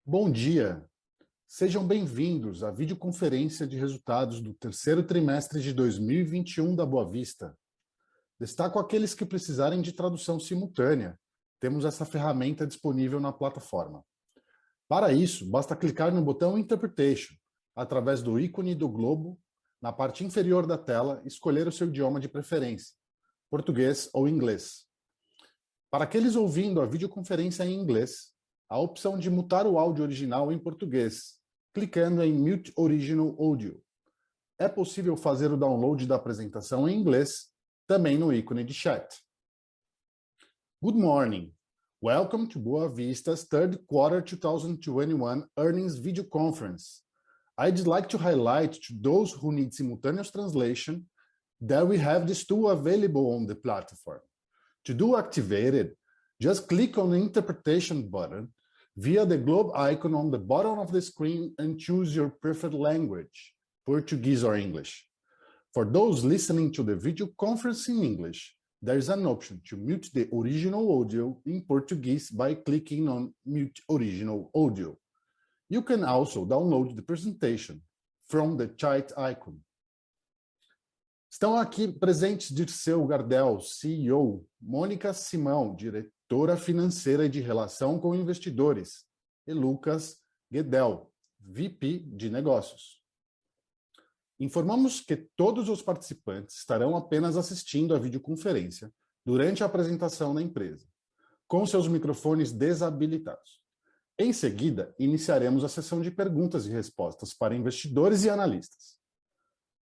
Bom dia! Sejam bem-vindos à videoconferência de resultados do terceiro trimestre de 2021 da Boa Vista. Destaco aqueles que precisarem de tradução simultânea. Temos essa ferramenta disponível na plataforma. Para isso, basta clicar no botão Interpretation, através do ícone do globo, na parte inferior da tela, e escolher o seu idioma de preferência, português ou inglês. Para aqueles ouvindo a videoconferência em inglês, a opção de mutar o áudio original em português, clicando em Mute Original Audio. É possível fazer o download da apresentação em inglês, também no ícone de chat. Good morning. Welcome to Boa Vista's third quarter 2021 earnings video conference. I'd like to highlight to those who need simultaneous translation that we have these two available on the platform. To do activated, just click on the interpretation button via the globe icon on the bottom of the screen and choose your preferred language, Portuguese or English. For those listening to the video conference in English, there is an option to mute the original audio in Portuguese by clicking on Mute Original Audio. You can also download the presentation from the chat icon. Estão aqui presentes Dirceu Gardel, CEO, Mônica Simão, diretora financeira e de relação com investidores, e Lucas Guedel, VP de negócios. Informamos que todos os participantes estarão apenas assistindo a videoconferência durante a apresentação da empresa, com seus microfones desabilitados. Em seguida, iniciaremos a sessão de perguntas e respostas para investidores e analistas.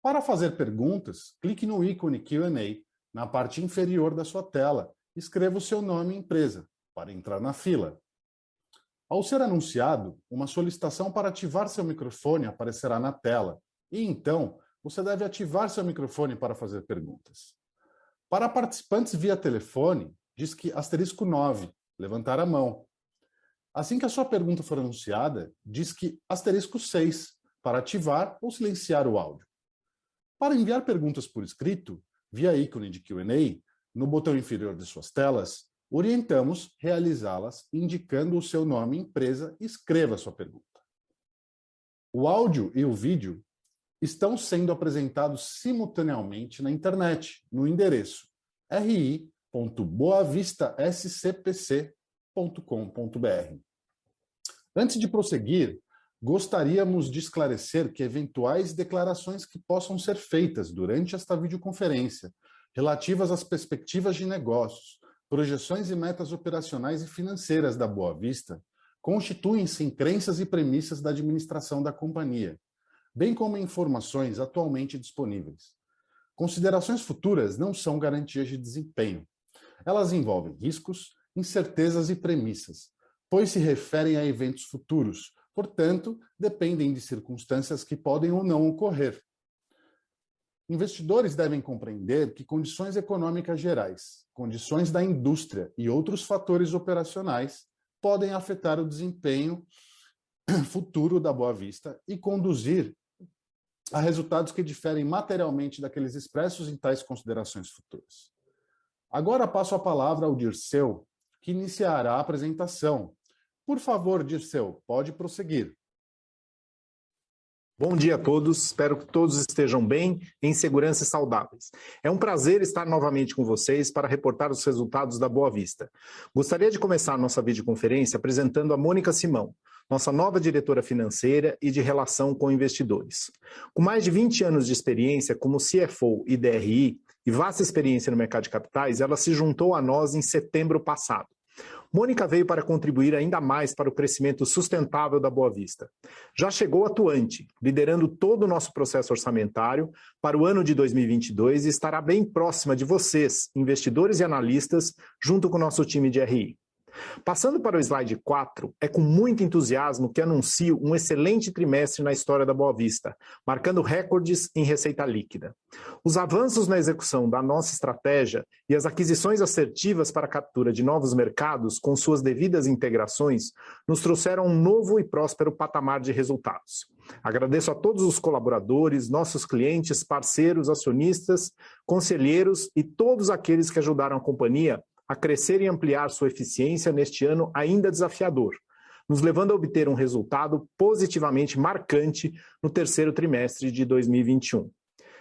Para fazer perguntas, clique no ícone Q&A na parte inferior da sua tela e escreva o seu nome e empresa para entrar na fila. Ao ser anunciado, uma solicitação para ativar seu microfone aparecerá na tela e, então, você deve ativar seu microfone para fazer perguntas. Para participantes via telefone, diz que *9, levantar a mão. Assim que a sua pergunta for anunciada, diz que *6, para ativar ou silenciar o áudio. Para enviar perguntas por escrito, via ícone de Q&A, no botão inferior de suas telas, orientamos realizá-las indicando o seu nome e empresa e escreva sua pergunta. O áudio e o vídeo estão sendo apresentados simultaneamente na internet, no endereço ri.boavistascpc.com.br. Antes de prosseguir, gostaríamos de esclarecer que eventuais declarações que possam ser feitas durante esta videoconferência, relativas às perspectivas de negócios, projeções e metas operacionais e financeiras da Boa Vista, constituem-se em crenças e premissas da administração da companhia, bem como informações atualmente disponíveis. Considerações futuras não são garantias de desempenho. Elas envolvem riscos, incertezas e premissas, pois se referem a eventos futuros, portanto, dependem de circunstâncias que podem ou não ocorrer. Investidores devem compreender que condições econômicas gerais, condições da indústria e outros fatores operacionais podem afetar o desempenho futuro da Boa Vista e conduzir a resultados que diferem materialmente daqueles expressos em tais considerações futuras. Agora passo a palavra ao Dirceu, que iniciará a apresentação. Por favor, Dirceu, pode prosseguir. Bom dia a todos, espero que todos estejam bem, em segurança e saudáveis. É um prazer estar novamente com vocês para reportar os resultados da Boa Vista. Gostaria de começar nossa videoconferência apresentando a Mônica Simão, nossa nova diretora financeira e de relação com investidores. Com mais de 20 anos de experiência como CFO e DRI e vasta experiência no mercado de capitais, ela se juntou a nós em setembro passado. Mônica veio para contribuir ainda mais para o crescimento sustentável da Boa Vista. Já chegou atuante, liderando todo o nosso processo orçamentário para o ano de 2022 e estará bem próxima de vocês, investidores e analistas, junto com o nosso time de RI. Passando para o slide 4, é com muito entusiasmo que anuncio um excelente trimestre na história da Boa Vista, marcando recordes em receita líquida. Os avanços na execução da nossa estratégia e as aquisições assertivas para a captura de novos mercados com suas devidas integrações nos trouxeram um novo e próspero patamar de resultados. Agradeço a todos os colaboradores, nossos clientes, parceiros, acionistas, conselheiros e todos aqueles que ajudaram a companhia a crescer e ampliar sua eficiência neste ano ainda desafiador, nos levando a obter um resultado positivamente marcante no terceiro trimestre de 2021.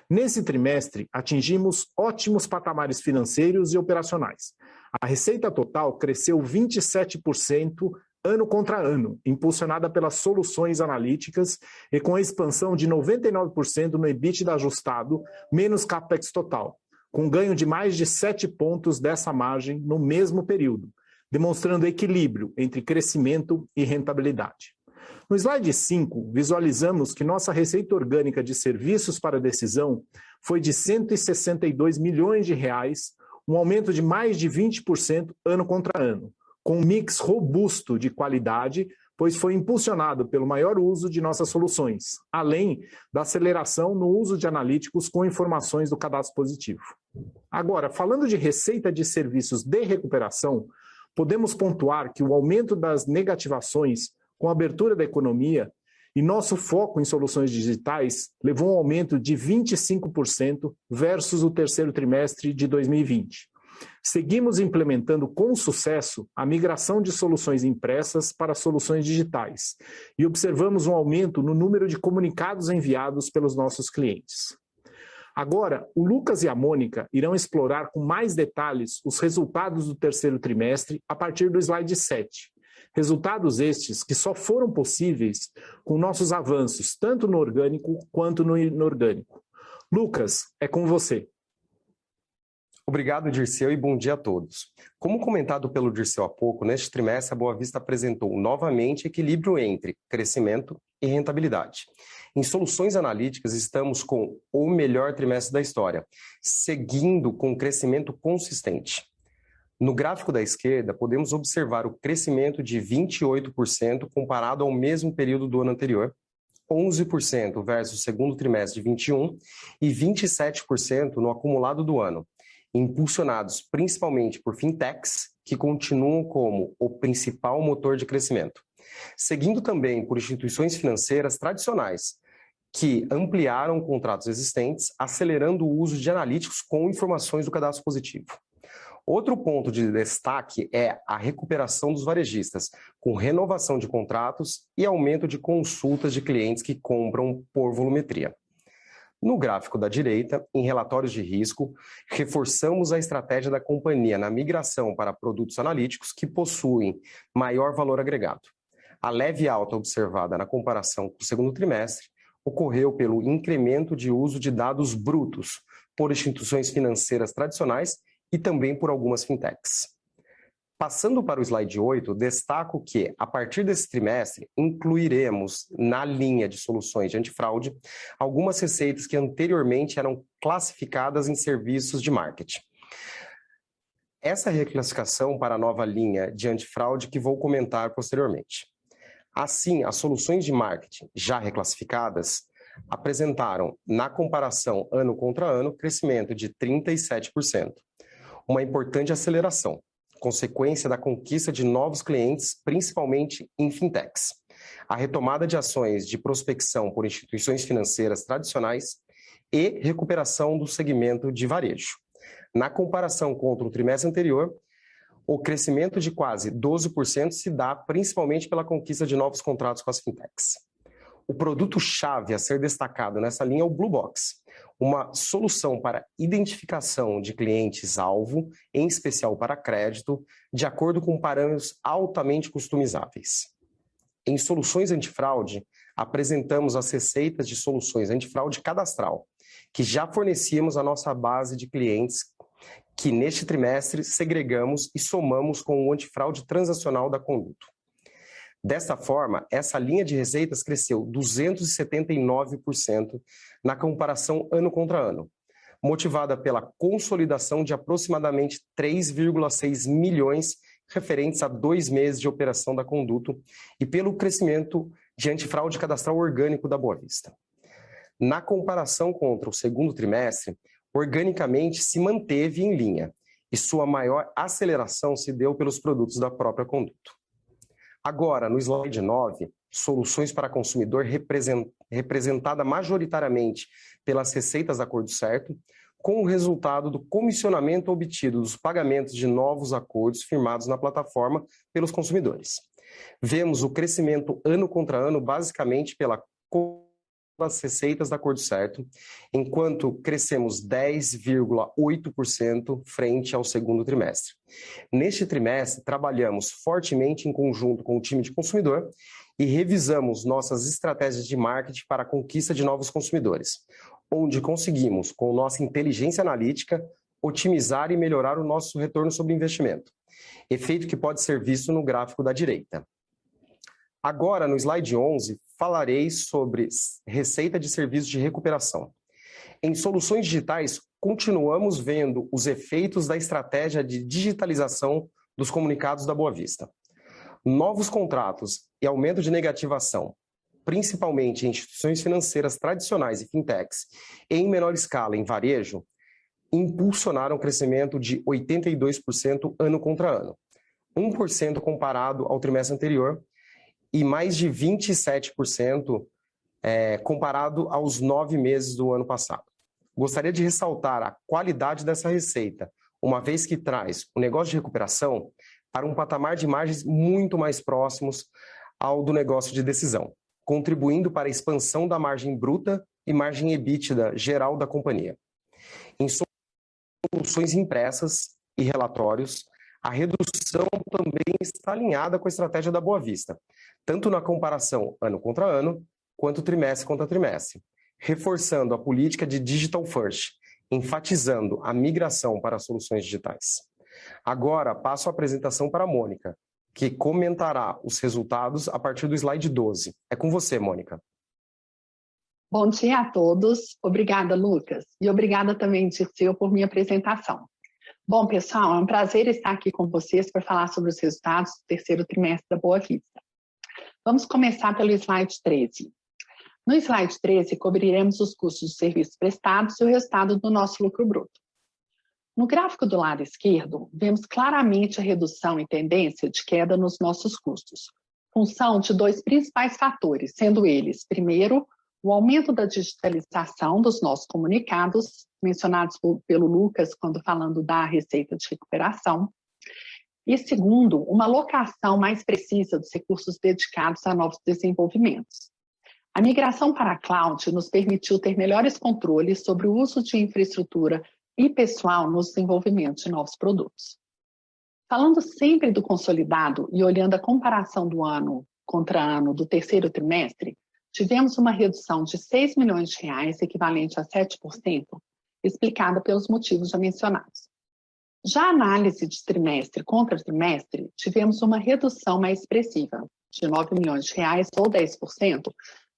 Nesse trimestre, atingimos ótimos patamares financeiros e operacionais. A receita total cresceu 27% ano contra ano, impulsionada pelas soluções analíticas e com a expansão de 99% no EBITDA ajustado, menos CAPEX total, com ganho de mais de 7 pontos dessa margem no mesmo período, demonstrando equilíbrio entre crescimento e rentabilidade. No slide 5, visualizamos que nossa receita orgânica de serviços para decisão foi de R$ 162 milhões, um aumento de mais de 20% ano contra ano, com um mix robusto de qualidade, pois foi impulsionado pelo maior uso de nossas soluções, além da aceleração no uso de analíticos com informações do cadastro positivo. Agora, falando de receita de serviços de recuperação, podemos pontuar que o aumento das negativações com a abertura da economia e nosso foco em soluções digitais levou a um aumento de 25% versus o terceiro trimestre de 2020. Seguimos implementando com sucesso a migração de soluções impressas para soluções digitais e observamos um aumento no número de comunicados enviados pelos nossos clientes. Agora, o Lucas e a Mônica irão explorar com mais detalhes os resultados do terceiro trimestre a partir do slide 7. Resultados estes que só foram possíveis com nossos avanços, tanto no orgânico quanto no inorgânico. Lucas, é com você. Obrigado, Dirceu, e bom dia a todos. Como comentado pelo Dirceu há pouco, neste trimestre a Boa Vista apresentou novamente equilíbrio entre crescimento e rentabilidade. Em soluções analíticas, estamos com o melhor trimestre da história, seguindo com crescimento consistente. No gráfico da esquerda, podemos observar o crescimento de 28% comparado ao mesmo período do ano anterior, 11% versus o segundo trimestre de 21 e 27% no acumulado do ano, impulsionados principalmente por fintechs, que continuam como o principal motor de crescimento, seguindo também por instituições financeiras tradicionais, que ampliaram contratos existentes, acelerando o uso de analíticos com informações do cadastro positivo. Outro ponto de destaque é a recuperação dos varejistas, com renovação de contratos e aumento de consultas de clientes que compram por volumetria. No gráfico da direita, em relatórios de risco, reforçamos a estratégia da companhia na migração para produtos analíticos que possuem maior valor agregado. A leve alta observada na comparação com o segundo trimestre ocorreu pelo incremento de uso de dados brutos por instituições financeiras tradicionais e também por algumas fintechs. Passando para o slide 8, destaco que, a partir desse trimestre, incluiremos na linha de soluções de antifraude algumas receitas que anteriormente eram classificadas em serviços de marketing. Essa reclassificação para a nova linha de antifraude que vou comentar posteriormente. Assim, as soluções de marketing já reclassificadas apresentaram, na comparação ano contra ano, crescimento de 37%. Uma importante aceleração, consequência da conquista de novos clientes, principalmente em fintechs. A retomada de ações de prospecção por instituições financeiras tradicionais e recuperação do segmento de varejo. Na comparação contra o trimestre anterior, o crescimento de quase 12% se dá principalmente pela conquista de novos contratos com as fintechs. O produto-chave a ser destacado nessa linha é o Blue Box, uma solução para identificação de clientes-alvo, em especial para crédito, de acordo com parâmetros altamente customizáveis. Em soluções antifraude, apresentamos as receitas de soluções antifraude cadastral, que já fornecíamos à nossa base de clientes, que neste trimestre segregamos e somamos com o antifraude transacional da Conduto. Desta forma, essa linha de receitas cresceu 279% na comparação ano contra ano, motivada pela consolidação de aproximadamente 3,6 milhões referentes a 2 meses de operação da Conduto e pelo crescimento de antifraude cadastral orgânico da Boa Vista. Na comparação contra o segundo trimestre, organicamente se manteve em linha e sua maior aceleração se deu pelos produtos da própria Conduto. Agora, no slide 9, soluções para consumidor representada majoritariamente pelas receitas da Acordo Certo, com o resultado do comissionamento obtido dos pagamentos de novos acordos firmados na plataforma pelos consumidores. Vemos o crescimento ano contra ano basicamente pelas receitas da Acordo Certo, enquanto crescemos 10,8% frente ao segundo trimestre. Neste trimestre, trabalhamos fortemente em conjunto com o time de consumidor e revisamos nossas estratégias de marketing para a conquista de novos consumidores, onde conseguimos, com nossa inteligência analítica, otimizar e melhorar o nosso retorno sobre investimento, efeito que pode ser visto no gráfico da direita. Agora, no slide 11, falarei sobre receita de serviços de recuperação. Em soluções digitais, continuamos vendo os efeitos da estratégia de digitalização dos comunicados da Boa Vista. Novos contratos e aumento de negativação, principalmente em instituições financeiras tradicionais e fintechs, e em menor escala em varejo, impulsionaram o crescimento de 82% ano contra ano, 1% comparado ao trimestre anterior, e mais de 27% comparado aos 9 meses do ano passado. Gostaria de ressaltar a qualidade dessa receita, uma vez que traz o negócio de recuperação para um patamar de margens muito mais próximos ao do negócio de decisão, contribuindo para a expansão da margem bruta e margem EBITDA geral da companhia. Em soluções impressas e relatórios, a redução também está alinhada com a estratégia da Boa Vista, tanto na comparação ano contra ano, quanto trimestre contra trimestre, reforçando a política de Digital First, enfatizando a migração para soluções digitais. Agora, passo a apresentação para a Mônica, que comentará os resultados a partir do slide 12. É com você, Mônica. Bom dia a todos. Obrigada, Lucas. E obrigada também, Dirceu, por minha apresentação. Bom, pessoal, é um prazer estar aqui com vocês para falar sobre os resultados do terceiro trimestre da Boa Vista. Vamos começar pelo slide 13. No slide 13, cobriremos os custos de serviços prestados e o resultado do nosso lucro bruto. No gráfico do lado esquerdo, vemos claramente a redução em tendência de queda nos nossos custos, função de dois principais fatores, sendo eles, primeiro, o aumento da digitalização dos nossos comunicados, mencionados pelo Lucas quando falando da receita de recuperação, e segundo, uma alocação mais precisa dos recursos dedicados a novos desenvolvimentos. A migração para a cloud nos permitiu ter melhores controles sobre o uso de infraestrutura e pessoal no desenvolvimento de novos produtos. Falando sempre do consolidado e olhando a comparação do ano contra ano do terceiro trimestre, tivemos uma redução de R$ 6 milhões, equivalente a 7%, explicada pelos motivos já mencionados. Já a análise de trimestre contra trimestre, tivemos uma redução mais expressiva, de R$ 9 milhões ou 10%,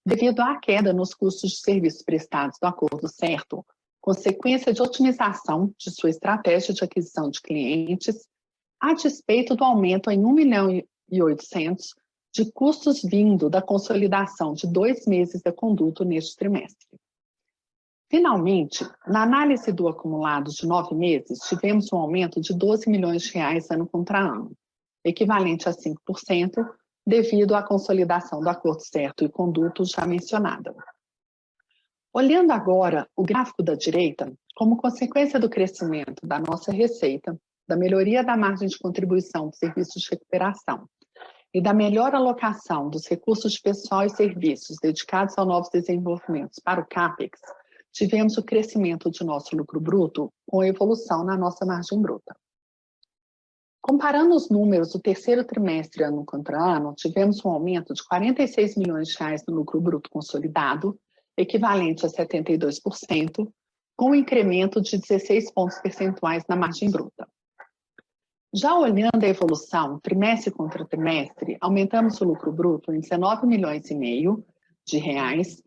devido à queda nos custos de serviços prestados do Acordo Certo, consequência de otimização de sua estratégia de aquisição de clientes, a despeito do aumento em 1 milhão e 800 de custos vindo da consolidação de 2 meses da Conduto neste trimestre. Finalmente, na análise do acumulado de 9 meses, tivemos um aumento de R$ 12 milhões ano contra ano, equivalente a 5%, devido à consolidação do Acordo Certo e Conduto já mencionada. Olhando agora o gráfico da direita, como consequência do crescimento da nossa receita, da melhoria da margem de contribuição dos serviços de recuperação e da melhor alocação dos recursos de pessoal e serviços dedicados a novos desenvolvimentos para o CAPEX, tivemos o crescimento de nosso lucro bruto com evolução na nossa margem bruta. Comparando os números do terceiro trimestre ano contra ano, tivemos um aumento de R$ 46 milhões no lucro bruto consolidado, equivalente a 72%, com um incremento de 16 pontos percentuais na margem bruta. Já olhando a evolução trimestre contra trimestre, aumentamos o lucro bruto em R$ 19 milhões e meio,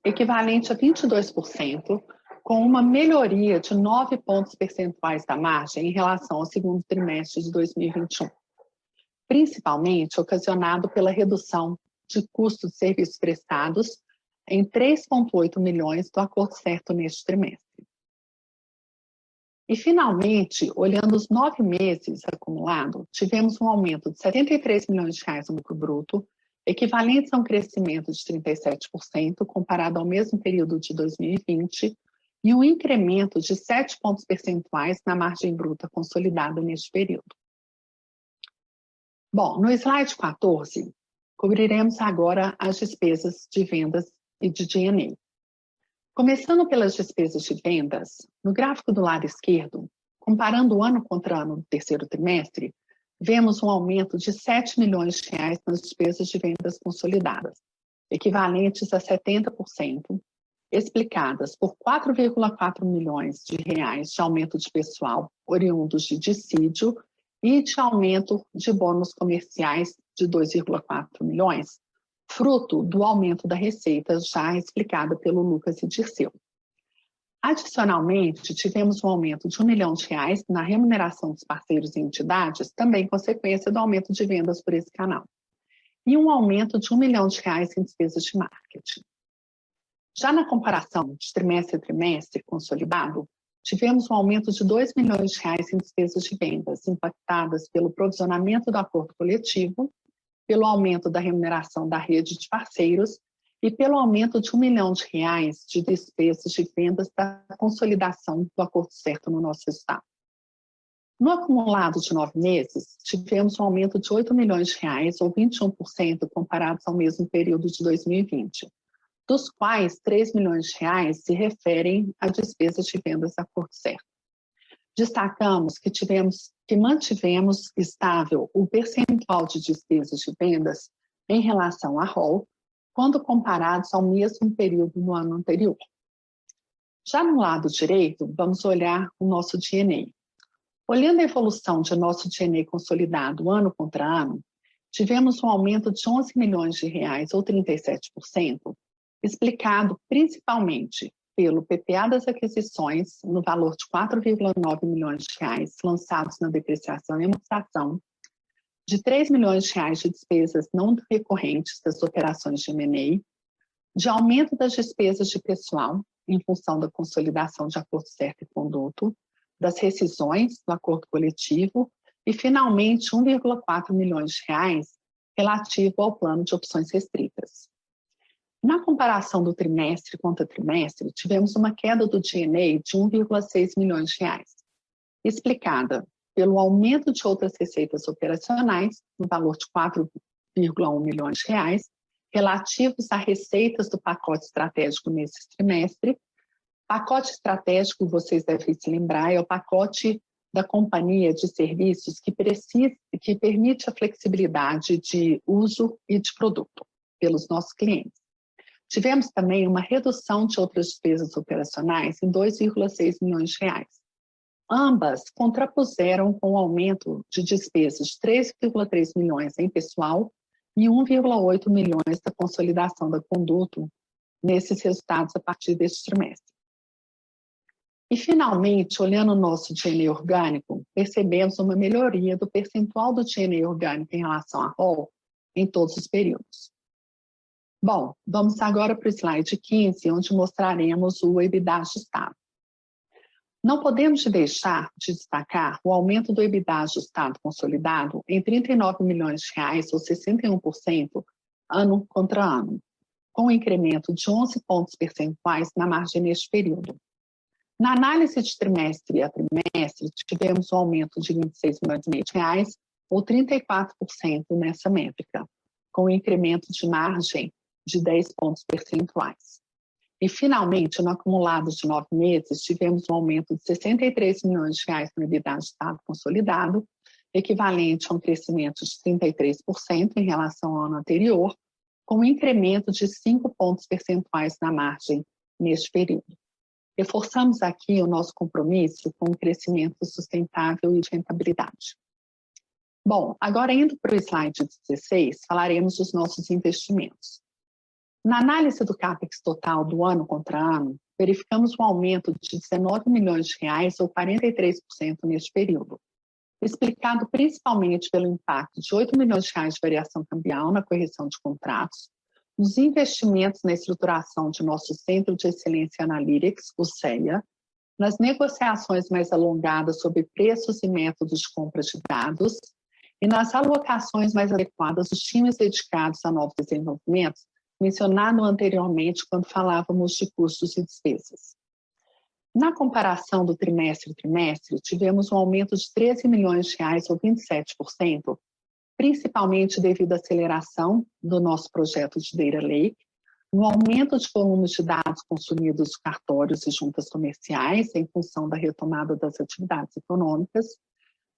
equivalente a 22%, com uma melhoria de 9 pontos percentuais da margem em relação ao segundo trimestre de 2021, principalmente ocasionado pela redução de custos de serviços prestados em 3,8 milhões do Acordo Certo neste trimestre. E, finalmente, olhando os 9 meses acumulados, tivemos um aumento de R$ 73 milhões no lucro bruto, equivalente a um crescimento de 37% comparado ao mesmo período de 2020, e um incremento de 7 pontos percentuais na margem bruta consolidada neste período. Bom, no slide 14, Cobriremos agora as despesas de vendas e de G&A. Começando pelas despesas de vendas, no gráfico do lado esquerdo, comparando ano contra ano no terceiro trimestre, vemos um aumento de R$ 7 milhões nas despesas de vendas consolidadas, equivalentes a 70%, explicadas por R$ 4,4 milhões de aumento de pessoal oriundos de dissídio e de aumento de bônus comerciais de 2,4 milhões, fruto do aumento da receita já explicada pelo Lucas e Dirceu. Adicionalmente, tivemos um aumento de R$ 1 milhão na remuneração dos parceiros e entidades, também consequência do aumento de vendas por esse canal, e um aumento de R$ 1 milhão em despesas de marketing. Já na comparação de trimestre a trimestre consolidado, tivemos um aumento de R$ 2 milhões em despesas de vendas, impactadas pelo provisionamento do acordo coletivo, pelo aumento da remuneração da rede de parceiros e pelo aumento de R$ 1 milhão de despesas de vendas da consolidação do acordo certo no nosso estado. No acumulado de 9 meses, tivemos um aumento de R$ 8 milhões, ou 21%, comparados ao mesmo período de 2020, dos quais R$ 3 milhões se referem a despesas de vendas da acordo certo. Destacamos que mantivemos estável o percentual de despesas de vendas em relação à ROL, quando comparados ao mesmo período no ano anterior. Já no lado direito, vamos olhar o nosso G&A. Olhando a evolução de nosso G&A consolidado ano contra ano, tivemos um aumento de R$ 11 milhões, ou 37%, explicado principalmente pelo PPA das aquisições, no valor de R$ 4,9 milhões, lançados na depreciação e amortização, de R$ 3 milhões de despesas não recorrentes das operações de M&A, de aumento das despesas de pessoal, em função da consolidação de acordo certo e conduto, das rescisões do acordo coletivo e, finalmente, R$ 1,4 milhões relativo ao plano de opções restritas. Na comparação do trimestre contra trimestre, tivemos uma queda do G&A de R$ 1,6 milhões, explicada pelo aumento de outras receitas operacionais, no valor de R$ 4,1 milhões, relativos a receitas do pacote estratégico nesse trimestre. Pacote estratégico, vocês devem se lembrar, é o pacote da companhia de serviços que permite a flexibilidade de uso e de produto pelos nossos clientes. Tivemos também uma redução de outras despesas operacionais em R$ 2,6 milhões. Ambas contrapuseram com o aumento de despesas de 3,3 milhões em pessoal e 1,8 milhões da consolidação da conduto nesses resultados a partir deste trimestre. E, finalmente, olhando o nosso G&A orgânico, percebemos uma melhoria do percentual do G&A orgânico em relação à ROL em todos os períodos. Bom, vamos agora para o slide 15, onde mostraremos o EBITDA ajustado. Não podemos deixar de destacar o aumento do EBITDA ajustado consolidado em R$ 39 milhões, ou 61%, ano contra ano, com um incremento de 11 pontos percentuais na margem neste período. Na análise de trimestre a trimestre, tivemos um aumento de R$ 26 milhões, ou 34% nessa métrica, com um incremento de margem de 10 pontos percentuais. E, finalmente, no acumulado de 9 meses, tivemos um aumento de R$ 63 milhões no EBITDA ajustado consolidado, equivalente a um crescimento de 33% em relação ao ano anterior, com um incremento de 5 pontos percentuais na margem neste período. Reforçamos aqui o nosso compromisso com o crescimento sustentável e de rentabilidade. Bom, agora indo para o slide 16, falaremos dos nossos investimentos. Na análise do CAPEX total do ano contra ano, verificamos um aumento de R$ 19 milhões, ou 43% neste período, explicado principalmente pelo impacto de R$ 8 milhões de variação cambial na correção de contratos, nos investimentos na estruturação de nosso Centro de Excelência Analytics, o CEA, nas negociações mais alongadas sobre preços e métodos de compra de dados e nas alocações mais adequadas dos times dedicados a novos desenvolvimentos, mencionado anteriormente quando falávamos de custos e despesas. Na comparação do trimestre a trimestre, tivemos um aumento de R$ 13 milhões, ou 27%, principalmente devido à aceleração do nosso projeto de Data Lake, no aumento de volumes de dados consumidos de cartórios e juntas comerciais em função da retomada das atividades econômicas,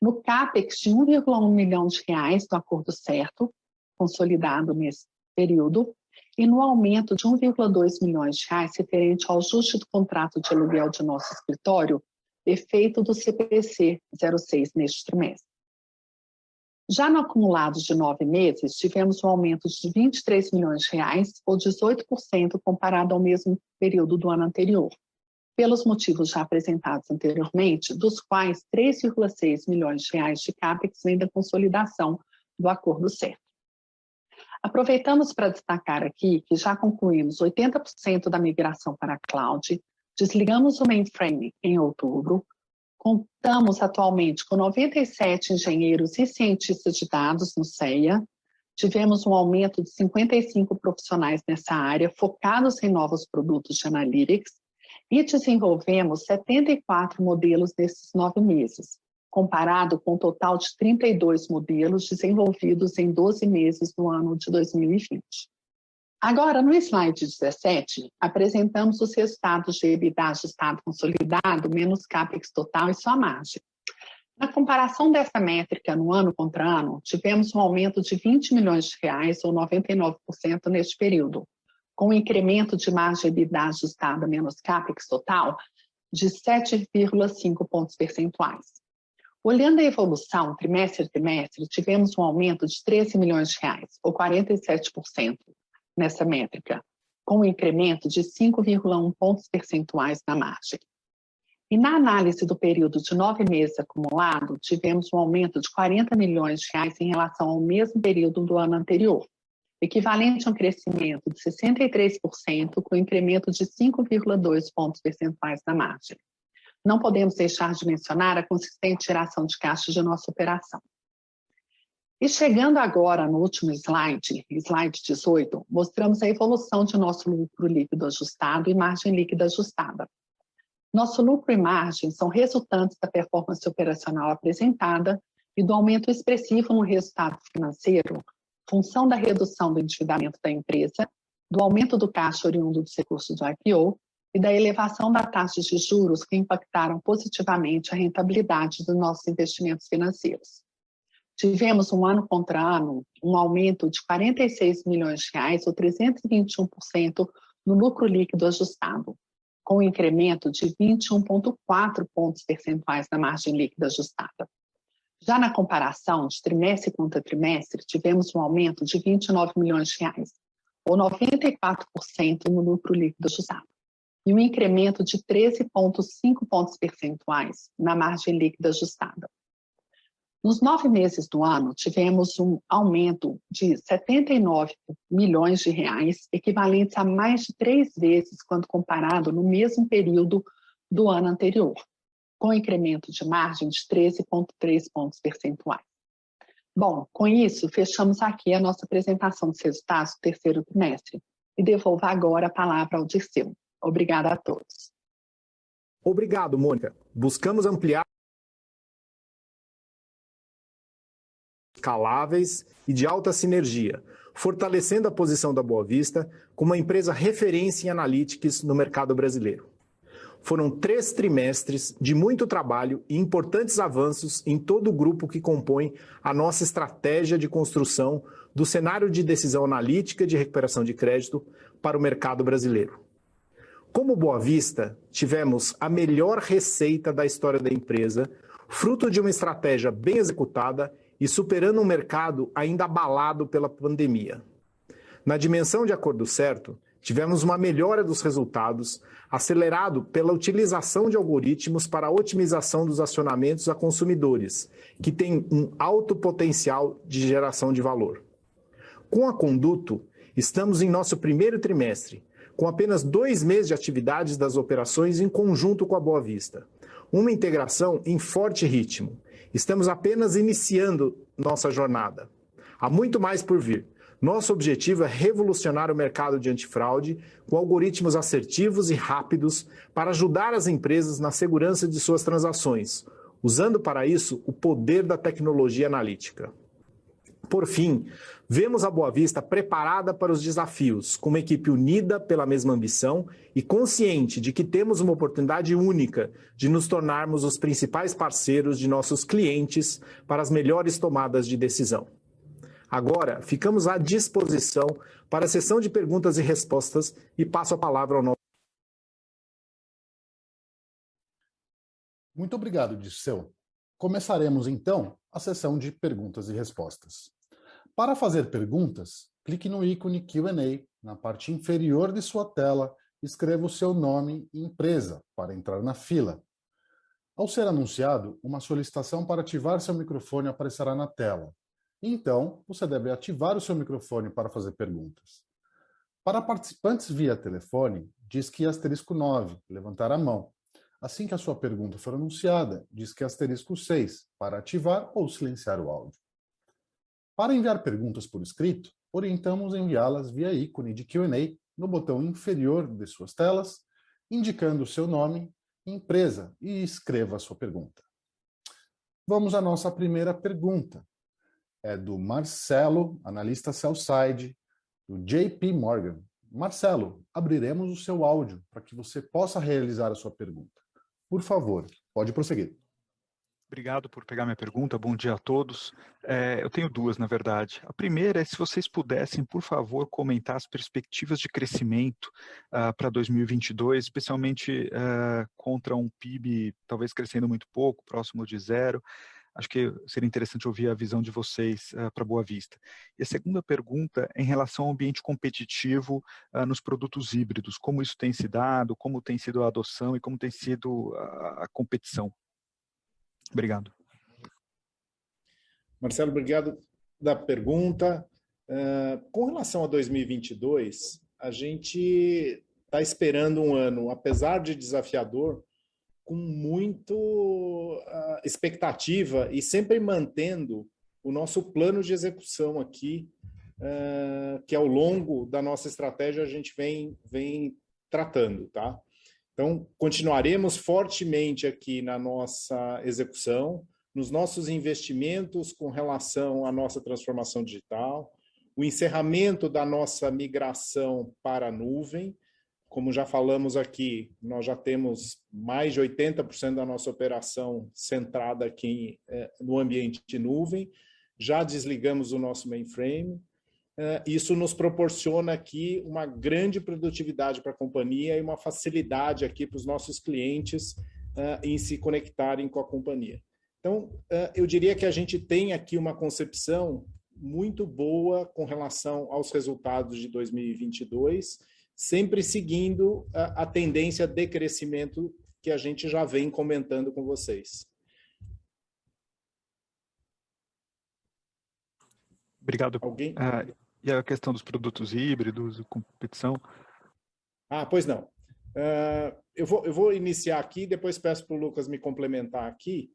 no CAPEX de 1,1 milhão de reais do acordo certo, consolidado nesse período, e no aumento de 1,2 milhões de reais referente ao ajuste do contrato de aluguel de nosso escritório, efeito do CPC 06 neste trimestre. Já no acumulado de 9 meses, tivemos um aumento de 23 milhões de reais, ou 18% comparado ao mesmo período do ano anterior, pelos motivos já apresentados anteriormente, dos quais 3,6 milhões de reais de CAPEX vem da consolidação do acordo certo. Aproveitamos para destacar aqui que já concluímos 80% da migração para a cloud, desligamos o mainframe em outubro, contamos atualmente com 97 engenheiros e cientistas de dados no CEA, tivemos um aumento de 55 profissionais nessa área, focados em novos produtos de analytics, e desenvolvemos 74 modelos nesses 9 meses, comparado com um total de 32 modelos desenvolvidos em 12 meses do ano de 2020. Agora, no slide 17, apresentamos os resultados de EBITDA ajustado consolidado, menos CAPEX total e sua margem. Na comparação dessa métrica no ano contra ano, tivemos um aumento de 20 milhões de reais, ou 99% neste período, com um incremento de margem EBITDA ajustada menos CAPEX total de 7,5 pontos percentuais. Olhando a evolução trimestre a trimestre, tivemos um aumento de 13 milhões de reais, ou 47%, nessa métrica, com um incremento de 5,1 pontos percentuais na margem. E na análise do período de 9 meses acumulado, tivemos um aumento de 40 milhões de reais em relação ao mesmo período do ano anterior, equivalente a um crescimento de 63%, com incremento de 5,2 pontos percentuais na margem. Não podemos deixar de mencionar a consistente geração de caixa de nossa operação. E chegando agora no último slide, slide 18, mostramos a evolução de nosso lucro líquido ajustado e margem líquida ajustada. Nosso lucro e margem são resultantes da performance operacional apresentada e do aumento expressivo no resultado financeiro, função da redução do endividamento da empresa, do aumento do caixa oriundo dos recursos do IPO e da elevação da taxa de juros que impactaram positivamente a rentabilidade dos nossos investimentos financeiros. Tivemos um ano contra ano um aumento de 46 milhões de reais, ou 321%, no lucro líquido ajustado, com um incremento de 21,4 pontos percentuais na margem líquida ajustada. Já na comparação de trimestre contra trimestre, tivemos um aumento de 29 milhões de reais, ou 94% no lucro líquido ajustado, e um incremento de 13,5 pontos percentuais na margem líquida ajustada. Nos 9 meses do ano, tivemos um aumento de 79 milhões de reais, equivalentes a mais de 3 vezes quando comparado no mesmo período do ano anterior, com incremento de margem de 13,3 pontos percentuais. Bom, com isso, fechamos aqui a nossa apresentação dos resultados do terceiro trimestre e devolvo agora a palavra ao Dirceu. Obrigada a todos. Obrigado, Mônica. Buscamos ampliar escaláveis e de alta sinergia, fortalecendo a posição da Boa Vista como uma empresa referência em analytics no mercado brasileiro. Foram 3 trimestres de muito trabalho e importantes avanços em todo o grupo que compõe a nossa estratégia de construção do cenário de decisão analítica de recuperação de crédito para o mercado brasileiro. Como Boa Vista, tivemos a melhor receita da história da empresa, fruto de uma estratégia bem executada e superando um mercado ainda abalado pela pandemia. Na dimensão de acordo certo, tivemos uma melhora dos resultados, acelerado pela utilização de algoritmos para a otimização dos acionamentos a consumidores, que tem um alto potencial de geração de valor. Com a Conduto, estamos em nosso primeiro trimestre, com apenas 2 meses de atividades das operações em conjunto com a Boa Vista. Uma integração em forte ritmo. Estamos apenas iniciando nossa jornada. Há muito mais por vir. Nosso objetivo é revolucionar o mercado de antifraude com algoritmos assertivos e rápidos para ajudar as empresas na segurança de suas transações, usando para isso o poder da tecnologia analítica. Por fim, vemos a Boa Vista preparada para os desafios, com uma equipe unida pela mesma ambição e consciente de que temos uma oportunidade única de nos tornarmos os principais parceiros de nossos clientes para as melhores tomadas de decisão. Agora, ficamos à disposição para a sessão de perguntas e respostas e passo a palavra ao nosso... Muito obrigado, Dirceu. Começaremos, então, a sessão de perguntas e respostas. Para fazer perguntas, clique no ícone Q&A na parte inferior de sua tela e escreva o seu nome e empresa para entrar na fila. Ao ser anunciado, uma solicitação para ativar seu microfone aparecerá na tela. Então, você deve ativar o seu microfone para fazer perguntas. Para participantes via telefone, disque *9, levantar a mão. Assim que a sua pergunta for anunciada, disque *6 para ativar ou silenciar o áudio. Para enviar perguntas por escrito, orientamos enviá-las via ícone de Q&A no botão inferior de suas telas, indicando o seu nome e empresa e escreva a sua pergunta. Vamos à nossa primeira pergunta. É do Marcelo, analista sell-side, do JP Morgan. Marcelo, abriremos o seu áudio para que você possa realizar a sua pergunta. Por favor, pode prosseguir. Obrigado por pegar minha pergunta, bom dia a todos. Eu tenho duas, na verdade. A primeira é se vocês pudessem, por favor, comentar as perspectivas de crescimento para 2022, especialmente contra um PIB talvez crescendo muito pouco, próximo de zero. Acho que seria interessante ouvir a visão de vocês para Boa Vista. E a segunda pergunta é em relação ao ambiente competitivo nos produtos híbridos. Como isso tem se dado, como tem sido a adoção e como tem sido a competição. Obrigado. Marcelo, obrigado da pergunta. Com relação a 2022, a gente está esperando um ano, apesar de desafiador, com muito expectativa e sempre mantendo o nosso plano de execução aqui, que ao longo da nossa estratégia a gente vem tratando, tá? Então, continuaremos fortemente aqui na nossa execução, nos nossos investimentos com relação à nossa transformação digital, o encerramento da nossa migração para a nuvem. Como já falamos aqui, nós já temos mais de 80% da nossa operação centrada aqui no ambiente de nuvem, já desligamos o nosso mainframe. Isso nos proporciona aqui uma grande produtividade para a companhia e uma facilidade aqui para os nossos clientes em se conectarem com a companhia. Então, eu diria que a gente tem aqui uma concepção muito boa com relação aos resultados de 2022, sempre seguindo a tendência de crescimento que a gente já vem comentando com vocês. Obrigado. Alguém? E a questão dos produtos híbridos, competição? Pois não. Eu vou iniciar aqui, depois peço para o Lucas me complementar aqui.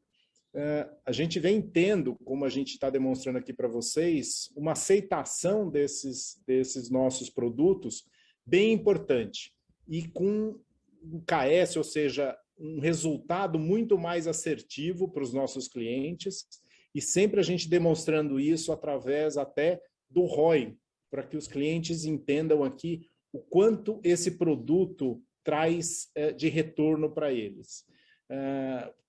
A gente vem tendo, como a gente está demonstrando aqui para vocês, uma aceitação desses nossos produtos bem importante e com um KS, ou seja, um resultado muito mais assertivo para os nossos clientes e sempre a gente demonstrando isso através até do ROI, para que os clientes entendam aqui o quanto esse produto traz de retorno para eles.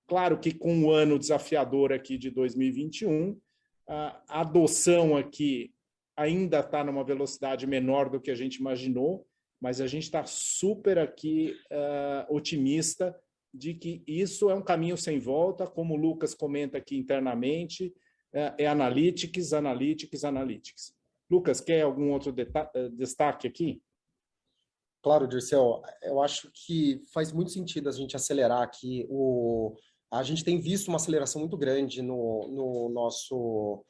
Claro que com o ano desafiador aqui de 2021, a adoção aqui ainda está numa velocidade menor do que a gente imaginou, mas a gente está super aqui otimista de que isso é um caminho sem volta, como o Lucas comenta aqui internamente, é Analytics, Analytics, Analytics. Lucas, quer algum outro destaque aqui? Claro, Dirceu, eu acho que faz muito sentido a gente acelerar aqui. A gente tem visto uma aceleração muito grande no nosso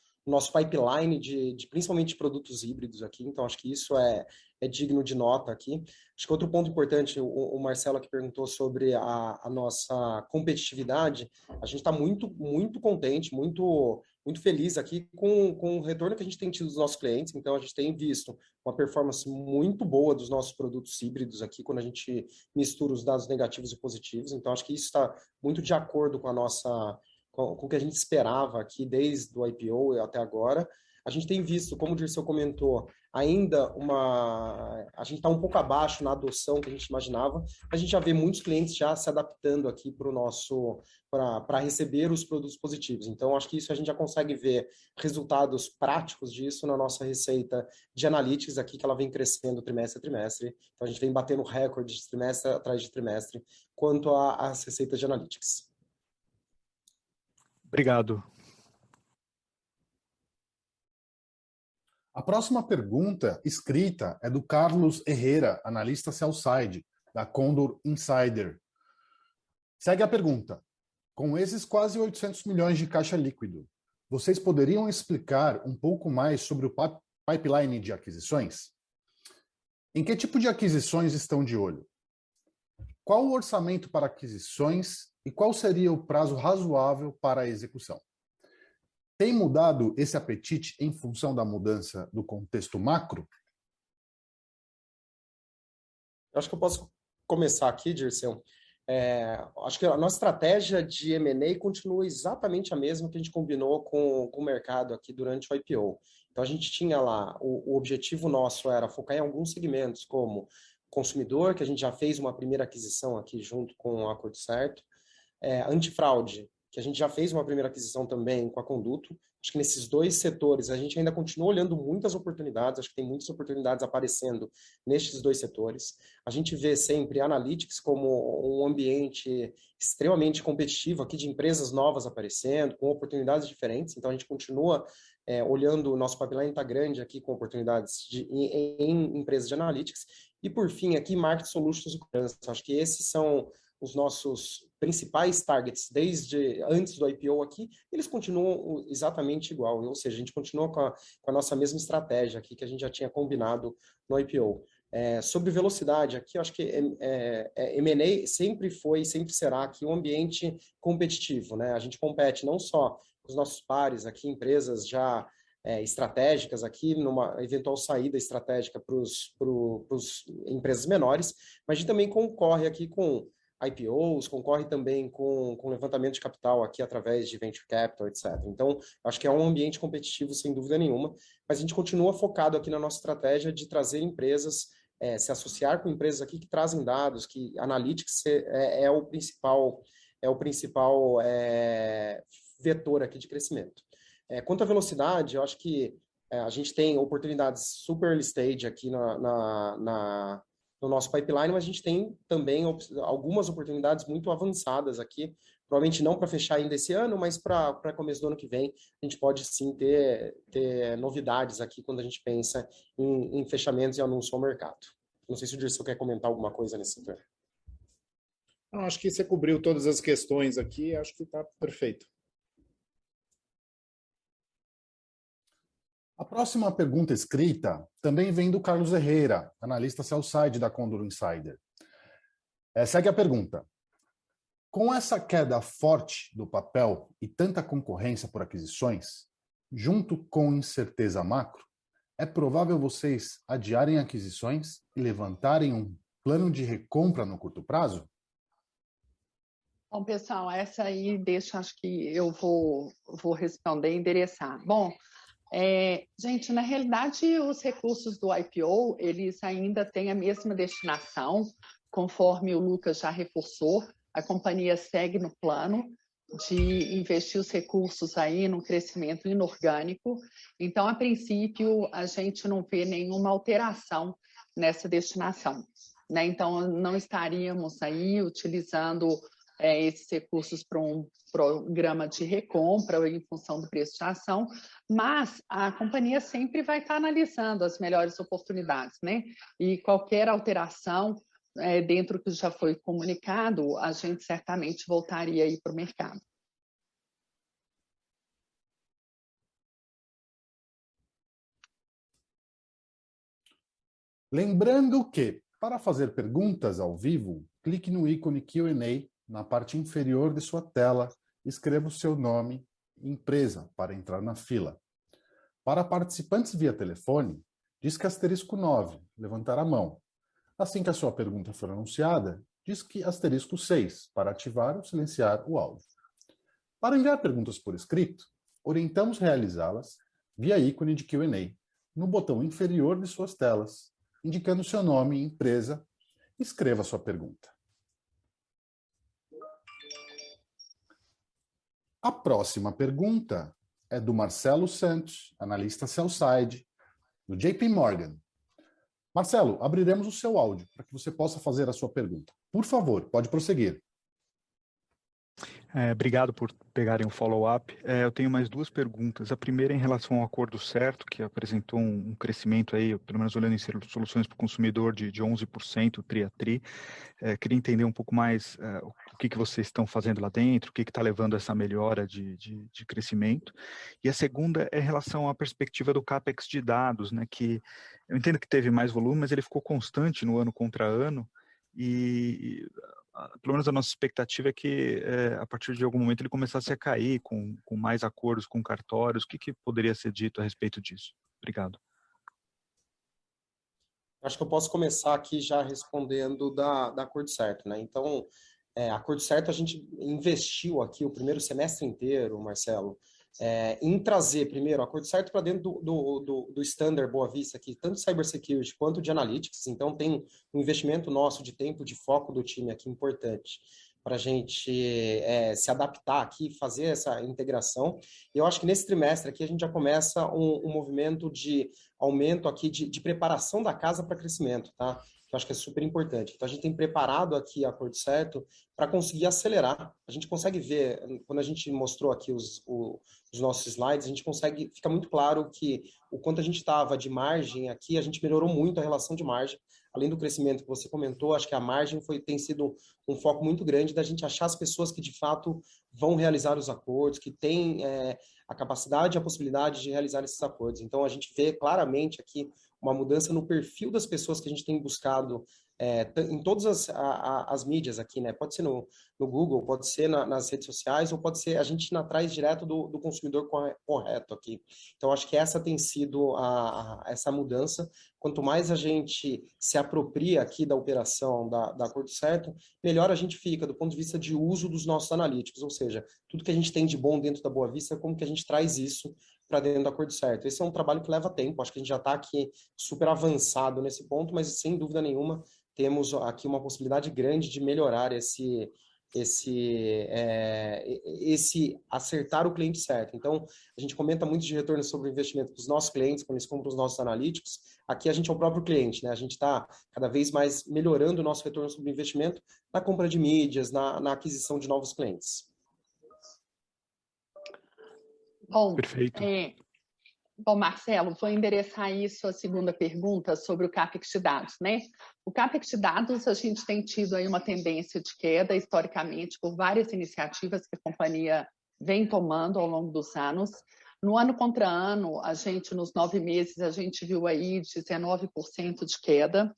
pipeline principalmente de produtos híbridos aqui, então acho que isso é digno de nota aqui. Acho que outro ponto importante, o Marcelo aqui perguntou sobre a nossa competitividade, a gente está muito, muito contente, muito, muito feliz aqui com o retorno que a gente tem tido dos nossos clientes, então a gente tem visto uma performance muito boa dos nossos produtos híbridos aqui, quando a gente mistura os dados negativos e positivos, então acho que isso está muito de acordo com com o que a gente esperava aqui desde o IPO até agora. A gente tem visto, como o Dirceu comentou, ainda a gente está um pouco abaixo na adoção que a gente imaginava. A gente já vê muitos clientes já se adaptando aqui para receber os produtos positivos. Então, acho que isso a gente já consegue ver resultados práticos disso na nossa receita de analytics aqui, que ela vem crescendo trimestre a trimestre. Então, a gente vem batendo recorde de trimestre atrás de trimestre quanto às receitas de analytics. Obrigado. A próxima pergunta escrita é do Carlos Herrera, analista sell-side, da Condor Insider. Segue a pergunta. Com esses quase 800 milhões de caixa líquido, vocês poderiam explicar um pouco mais sobre o pipeline de aquisições? Em que tipo de aquisições estão de olho? Qual o orçamento para aquisições e qual seria o prazo razoável para a execução? Tem mudado esse apetite em função da mudança do contexto macro? Eu acho que eu posso começar aqui, Dirceu. Acho que a nossa estratégia de M&A continua exatamente a mesma que a gente combinou com o mercado aqui durante o IPO. Então, a gente tinha lá, o objetivo nosso era focar em alguns segmentos, como consumidor, que a gente já fez uma primeira aquisição aqui junto com o Acordo Certo, antifraude, que a gente já fez uma primeira aquisição também com a Conduto. Acho que nesses dois setores a gente ainda continua olhando muitas oportunidades, acho que tem muitas oportunidades aparecendo nestes dois setores. A gente vê sempre Analytics como um ambiente extremamente competitivo aqui de empresas novas aparecendo, com oportunidades diferentes, então a gente continua olhando, o nosso pipeline está grande aqui com oportunidades em empresas de Analytics. E por fim aqui, Market Solutions e segurança. Acho que esses são os nossos principais targets desde antes do IPO aqui, eles continuam exatamente igual, ou seja, a gente continua com a nossa mesma estratégia aqui que a gente já tinha combinado no IPO. Sobre velocidade, aqui eu acho que M&A sempre foi e sempre será aqui um ambiente competitivo, né? A gente compete não só com os nossos pares aqui, empresas já estratégicas aqui, numa eventual saída estratégica para os empresas menores, mas a gente também concorre aqui com IPOs, concorre também com levantamento de capital aqui através de venture capital, etc. Então, acho que é um ambiente competitivo, sem dúvida nenhuma, mas a gente continua focado aqui na nossa estratégia de trazer empresas, se associar com empresas aqui que trazem dados, que Analytics é o principal vetor aqui de crescimento. Quanto à velocidade, eu acho que a gente tem oportunidades super early stage aqui no nosso pipeline, mas a gente tem também algumas oportunidades muito avançadas aqui, provavelmente não para fechar ainda esse ano, mas para começo do ano que vem, a gente pode sim ter novidades aqui quando a gente pensa em fechamentos e anúncio ao mercado. Não sei se o Dirceu quer comentar alguma coisa nesse setor. Não, acho que você cobriu todas as questões aqui, acho que está perfeito. A próxima pergunta escrita também vem do Carlos Herrera, analista sell-side da Condor Insider. Segue a pergunta. Com essa queda forte do papel e tanta concorrência por aquisições, junto com incerteza macro, é provável vocês adiarem aquisições e levantarem um plano de recompra no curto prazo? Bom, pessoal, essa aí acho que eu vou responder e endereçar. Bom, gente, na realidade, os recursos do IPO, eles ainda têm a mesma destinação, conforme o Lucas já reforçou, a companhia segue no plano de investir os recursos aí no crescimento inorgânico. Então, a princípio, a gente não vê nenhuma alteração nessa destinação, né? Então, não estaríamos aí utilizando esses recursos para um programa de recompra em função do preço de ação, mas a companhia sempre vai estar analisando as melhores oportunidades, né? E qualquer alteração dentro do que já foi comunicado, a gente certamente voltaria aí para o mercado. Lembrando que, para fazer perguntas ao vivo, clique no ícone Q&A na parte inferior de sua tela, escreva o seu nome e empresa para entrar na fila. Para participantes via telefone, disque *9, levantar a mão. Assim que a sua pergunta for anunciada, disque *6 para ativar ou silenciar o áudio. Para enviar perguntas por escrito, orientamos realizá-las via ícone de Q&A, no botão inferior de suas telas, indicando seu nome e empresa. Escreva sua pergunta. A próxima pergunta é do Marcelo Santos, analista sell-side, do JP Morgan. Marcelo, abriremos o seu áudio para que você possa fazer a sua pergunta. Por favor, pode prosseguir. Obrigado por pegarem o follow-up. Eu tenho mais duas perguntas. A primeira é em relação ao acordo certo, que apresentou um crescimento aí, pelo menos olhando em soluções para o consumidor, de 11%, tri a tri. Queria entender um pouco mais o que vocês estão fazendo lá dentro, o que está levando a essa melhora de crescimento. E a segunda é em relação à perspectiva do CAPEX de dados, né, que eu entendo que teve mais volume, mas ele ficou constante no ano contra ano, e pelo menos a nossa expectativa é que a partir de algum momento ele começasse a cair com mais acordos com cartórios. O que poderia ser dito a respeito disso? Obrigado. Acho que eu posso começar aqui já respondendo da Acordo Certo, né? Então, Acordo Certo, a gente investiu aqui o primeiro semestre inteiro, Marcelo, em trazer primeiro o Acordo Certo para dentro do standard Boa Vista aqui, tanto de cybersecurity quanto de analytics. Então, tem um investimento nosso de tempo, de foco do time aqui importante para a gente se adaptar aqui, fazer essa integração. E eu acho que nesse trimestre aqui a gente já começa um movimento de aumento aqui de preparação da casa para crescimento, tá? Que eu acho que é super importante. Então a gente tem preparado aqui a Acordo Certo para conseguir acelerar. A gente consegue ver, quando a gente mostrou aqui os nossos slides, a gente consegue, fica muito claro que o quanto a gente estava de margem aqui, a gente melhorou muito a relação de margem. Além do crescimento que você comentou, acho que a margem tem sido um foco muito grande da gente achar as pessoas que de fato vão realizar os acordos, que têm a capacidade e a possibilidade de realizar esses acordos. Então a gente vê claramente aqui uma mudança no perfil das pessoas que a gente tem buscado em todas as mídias aqui, né? Pode ser no Google, pode ser nas redes sociais, ou pode ser a gente ir atrás direto do consumidor correto aqui. Então, acho que essa tem sido essa mudança. Quanto mais a gente se apropria aqui da operação da Acordo Certo, melhor a gente fica do ponto de vista de uso dos nossos analíticos, ou seja, tudo que a gente tem de bom dentro da Boa Vista, como que a gente traz isso para dentro do Acordo Certo. Esse é um trabalho que leva tempo, acho que a gente já está aqui super avançado nesse ponto, mas sem dúvida nenhuma temos aqui uma possibilidade grande de melhorar esse acertar o cliente certo. Então, a gente comenta muito de retorno sobre o investimento para os nossos clientes, quando eles compram os nossos analíticos. Aqui a gente é o próprio cliente, né? A gente está cada vez mais melhorando o nosso retorno sobre o investimento na compra de mídias, na aquisição de novos clientes. Bom, perfeito. Bom, Marcelo, vou endereçar isso à segunda pergunta sobre o CAPEX de dados, né? O CAPEX de dados, a gente tem tido aí uma tendência de queda, historicamente, por várias iniciativas que a companhia vem tomando ao longo dos anos. No ano contra ano, nos 9 meses, a gente viu aí 19% de queda.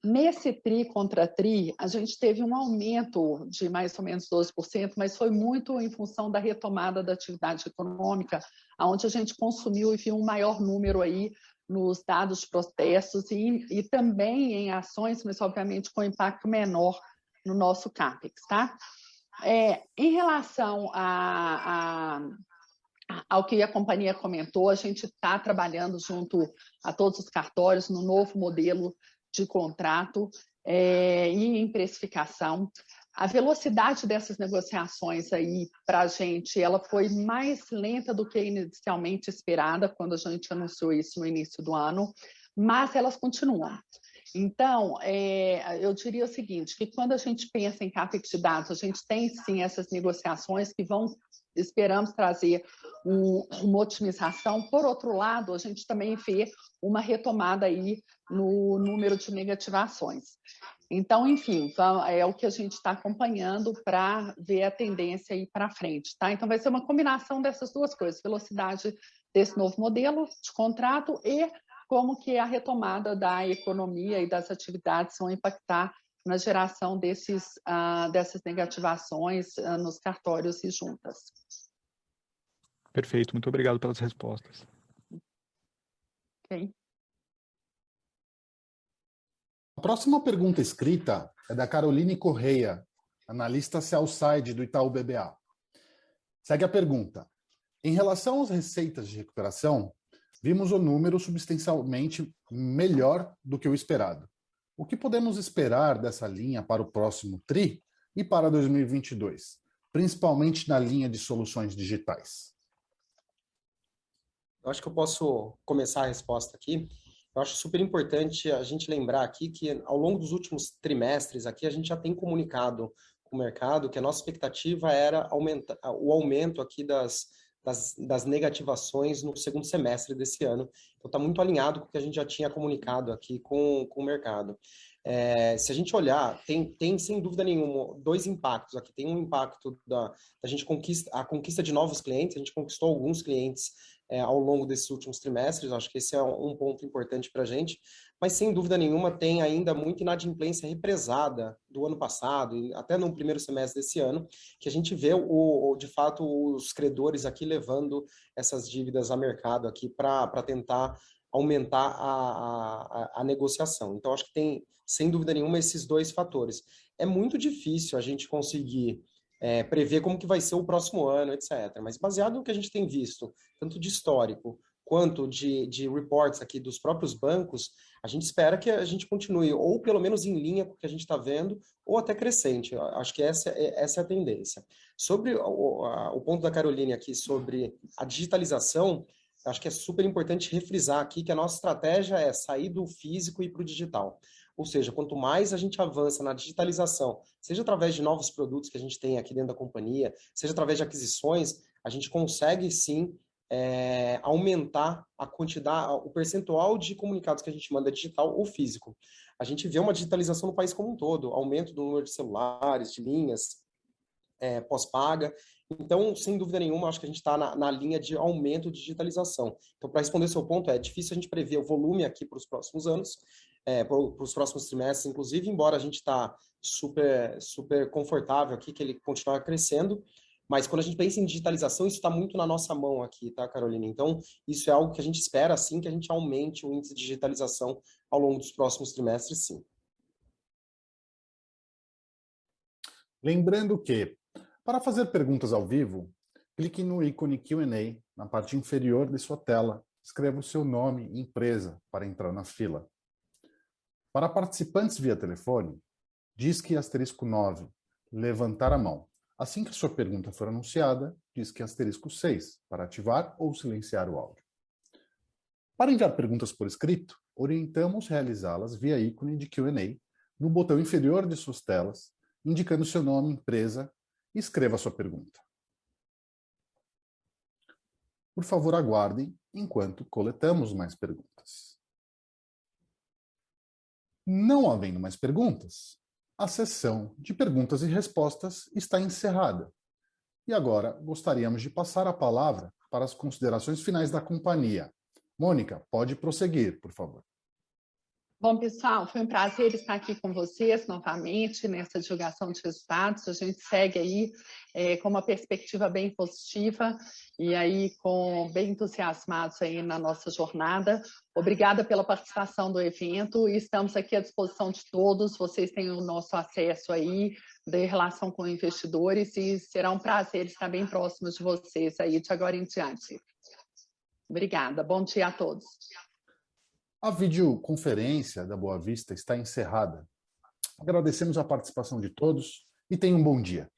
Nesse TRI contra TRI, a gente teve um aumento de mais ou menos 12%, mas foi muito em função da retomada da atividade econômica, onde a gente consumiu e viu um maior número aí nos dados de protestos e também em ações, mas obviamente com impacto menor no nosso CAPEX, tá? Em relação ao que a companhia comentou, a gente está trabalhando junto a todos os cartórios no novo modelo de contrato e em precificação. A velocidade dessas negociações aí para a gente, ela foi mais lenta do que inicialmente esperada quando a gente anunciou isso no início do ano, mas elas continuam. Então, eu diria o seguinte, que quando a gente pensa em CAPEX de dados, a gente tem sim essas negociações que esperamos trazer uma otimização. Por outro lado, a gente também vê uma retomada aí no número de negativações. Então, enfim, é o que a gente está acompanhando para ver a tendência aí para frente, tá? Então, vai ser uma combinação dessas duas coisas, velocidade desse novo modelo de contrato e como que a retomada da economia e das atividades vão impactar na geração dessas negativações nos cartórios e juntas. Perfeito, muito obrigado pelas respostas. Ok. A próxima pergunta escrita é da Caroline Correia, analista sell-side do Itaú BBA. Segue a pergunta. Em relação às receitas de recuperação, vimos o número substancialmente melhor do que o esperado. O que podemos esperar dessa linha para o próximo TRI e para 2022, principalmente na linha de soluções digitais? Eu acho que eu posso começar a resposta aqui. Eu acho super importante a gente lembrar aqui que ao longo dos últimos trimestres aqui a gente já tem comunicado com o mercado que a nossa expectativa era o aumento aqui das negativações no segundo semestre desse ano. Então está muito alinhado com o que a gente já tinha comunicado aqui com o mercado. Se a gente olhar, tem sem dúvida nenhuma dois impactos aqui. Tem um impacto da gente conquista de novos clientes, a gente conquistou alguns clientes ao longo desses últimos trimestres, acho que esse é um ponto importante para a gente, mas sem dúvida nenhuma tem ainda muita inadimplência represada do ano passado, e até no primeiro semestre desse ano, que a gente vê, de fato, os credores aqui levando essas dívidas a mercado aqui para tentar aumentar a negociação. Então, acho que tem, sem dúvida nenhuma, esses dois fatores. É muito difícil a gente conseguir prever como que vai ser o próximo ano, etc. Mas baseado no que a gente tem visto, tanto de histórico quanto de reports aqui dos próprios bancos, a gente espera que a gente continue, ou pelo menos em linha com o que a gente está vendo, ou até crescente. Eu acho que essa é a tendência. Sobre o ponto da Caroline aqui sobre a digitalização, acho que é super importante refrisar aqui que a nossa estratégia é sair do físico e ir para o digital. Ou seja, quanto mais a gente avança na digitalização, seja através de novos produtos que a gente tem aqui dentro da companhia, seja através de aquisições, a gente consegue sim aumentar a quantidade, o percentual de comunicados que a gente manda digital ou físico. A gente vê uma digitalização no país como um todo, aumento do número de celulares, de linhas, pós-paga. Então, sem dúvida nenhuma, acho que a gente está na linha de aumento de digitalização. Então, para responder seu ponto, é difícil a gente prever o volume aqui para os próximos anos, para os próximos trimestres, inclusive, embora a gente está super confortável aqui, que ele continuar crescendo, mas quando a gente pensa em digitalização, isso está muito na nossa mão aqui, tá, Carolina? Então, isso é algo que a gente espera, sim, que a gente aumente o índice de digitalização ao longo dos próximos trimestres, sim. Lembrando que, para fazer perguntas ao vivo, clique no ícone Q&A na parte inferior de sua tela. Escreva o seu nome e empresa para entrar na fila. Para participantes via telefone, disque *9, levantar a mão. Assim que a sua pergunta for anunciada, disque *6 para ativar ou silenciar o áudio. Para enviar perguntas por escrito, orientamos realizá-las via ícone de Q&A no botão inferior de suas telas, indicando seu nome, empresa, e escreva a sua pergunta. Por favor, aguardem enquanto coletamos mais perguntas. Não havendo mais perguntas, a sessão de perguntas e respostas está encerrada. E agora gostaríamos de passar a palavra para as considerações finais da companhia. Mônica, pode prosseguir, por favor. Bom, pessoal, foi um prazer estar aqui com vocês novamente nessa divulgação de resultados. A gente segue aí com uma perspectiva bem positiva e aí bem entusiasmados aí na nossa jornada. Obrigada pela participação do evento e estamos aqui à disposição de todos. Vocês têm o nosso acesso aí de relação com investidores e será um prazer estar bem próximos de vocês aí de agora em diante. Obrigada. Bom dia a todos. A videoconferência da Boa Vista está encerrada. Agradecemos a participação de todos e tenham um bom dia.